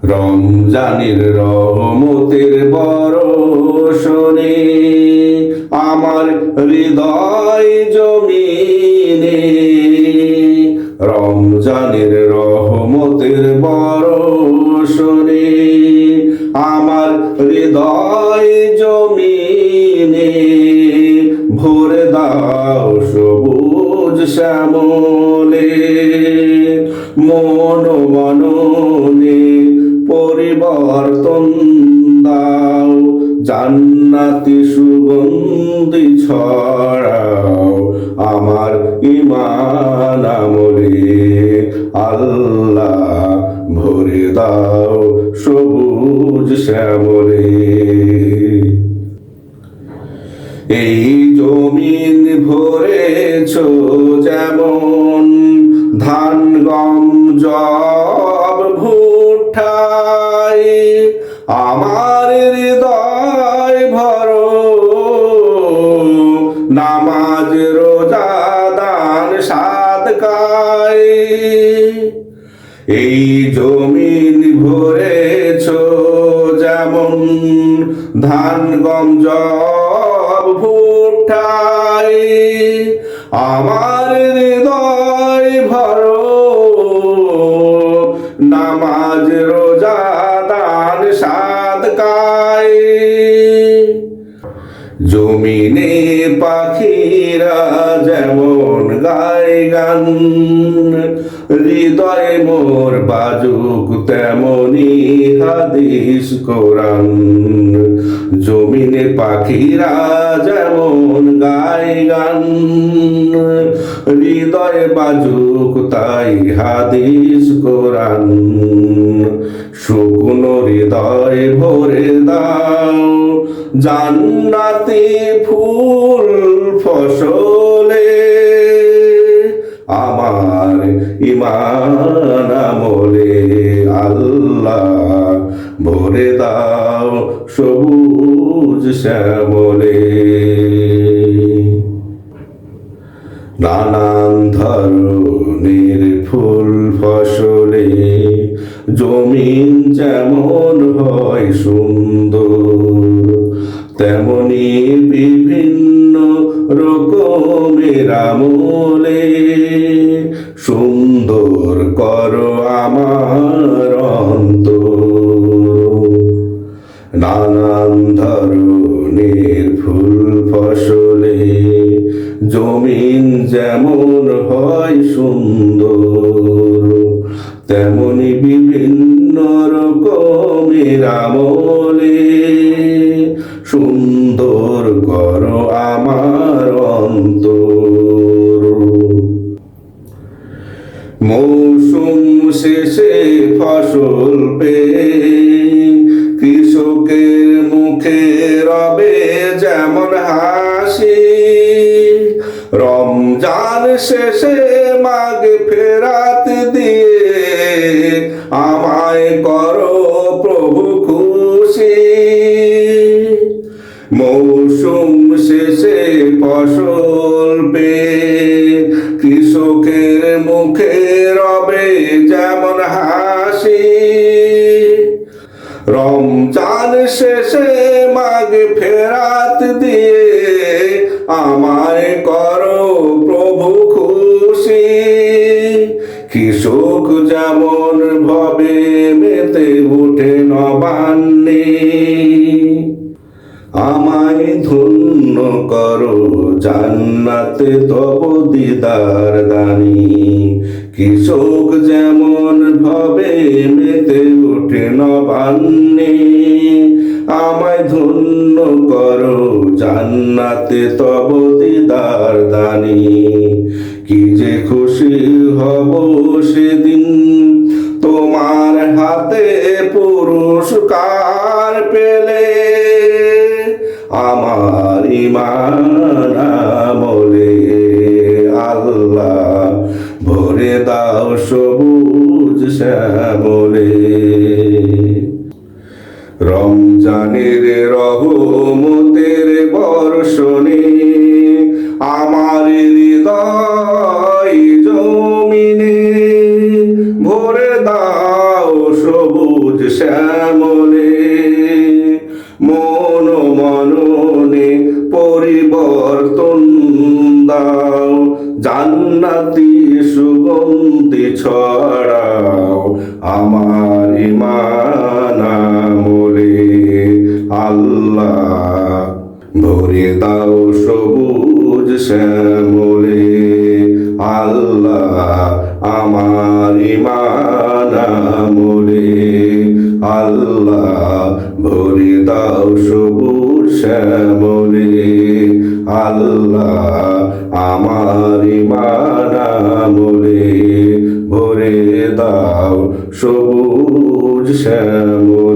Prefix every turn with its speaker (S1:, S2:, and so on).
S1: রমজানের রহমতের বরষণে আমার হৃদয় জমিনে, রমজানের রহমতের বরষণে আমার হৃদয় জমিনে, ভরে দাও সবুজ শ্যামলে, মন মননে পরিবর্তন দাও, জান্নাতি সুগন্ধি ছড়াও আমার ঈমান আমলে, আল্লাহ ভরে দাও সবুজ শ্যামলে। এই জমিন ভরেছ যেমন ধান গম যব ভুট্টায়, আমার হৃদয় ভরো নামাজ রোজা দান সাদকায়। এই জমিন ভরেছ যেমন ধান গম যব ভুট্টায়, আমার হৃদয় ভরো নামাজ রোজা দান সাদকায়। জমিনে পাখিরা যেমন গায় গান, হৃদয় মোর বাজুক তেমনি হাদিস কোরআন। জমিনে পাখিরা যেমন গায় গান, হৃদয় বাজুক তাই হাদিস কোরআন। শুকনো হৃদয় ভরে দাও জান্নাতি ফুল ফসলে, আমার ঈমান আমলে, আল্লাহ ভরে দাও সবুজ শ্যামলে। নানান ধরনের ফুল ফসলে জমিন যেমন হয় সুন্দর, তেমনি বিভিন্ন রকমের আমলে সুন্দর করো আমার অন্তর। নানান ধরনের ফুল ফসলে জমিন যেমন হয় সুন্দর, তেমনি বিভিন্ন রকমের আমলে সুন্দর করো আমার অন্তর। মৌসুম শেষে ফসল পেয়ে কৃষকের মুখে রবে যেমন হাসি, রমজান শেষে মাগফিরাত দিয়ে আমায় করো প্রভু খুশি। মৌসুম শেষে ফসল পেয়ে কৃষকের মুখে রবে যেমন হাসি, রমজান শেষে মাগফিরাত দিয়ে আমায় করো প্রভু খুশি। কৃষক যেমন ভবে মেতে উঠে নবান্নে, আমায় ধন্য করো জান্নাতে তব দিদার দানি। কৃষক যেমন ভবে মেতে উঠে নবান্নে, আমায় ধন্য করো জান্নাতে তব দিদার দানি। কি যে খুশি হব সেদিন তোমার হাতে পুরস্কার পেলে, আমার ঈমান আমলে, আল্লাহ ভরে দাও সবুজ শ্যামলে। রমজানের রহমতের বর্ষণে আমার হৃদয় জমিনে ভরে দাও সবুজ শ্যামলে মন মননে পরিবর্তন দাও জান্নাতি সুগন্ধি ছড়াও আমার ইমান আমলে আল্লাহ ভরে দাও সবুজ শ্যামলে আল্লাহ আমার ইমান আমলে আল্লাহ ভরে দাও সবুজ শ্যামলে আল্লাহ আমার ইমান আমলে ভরে দাও সবুজ শ্যামলে।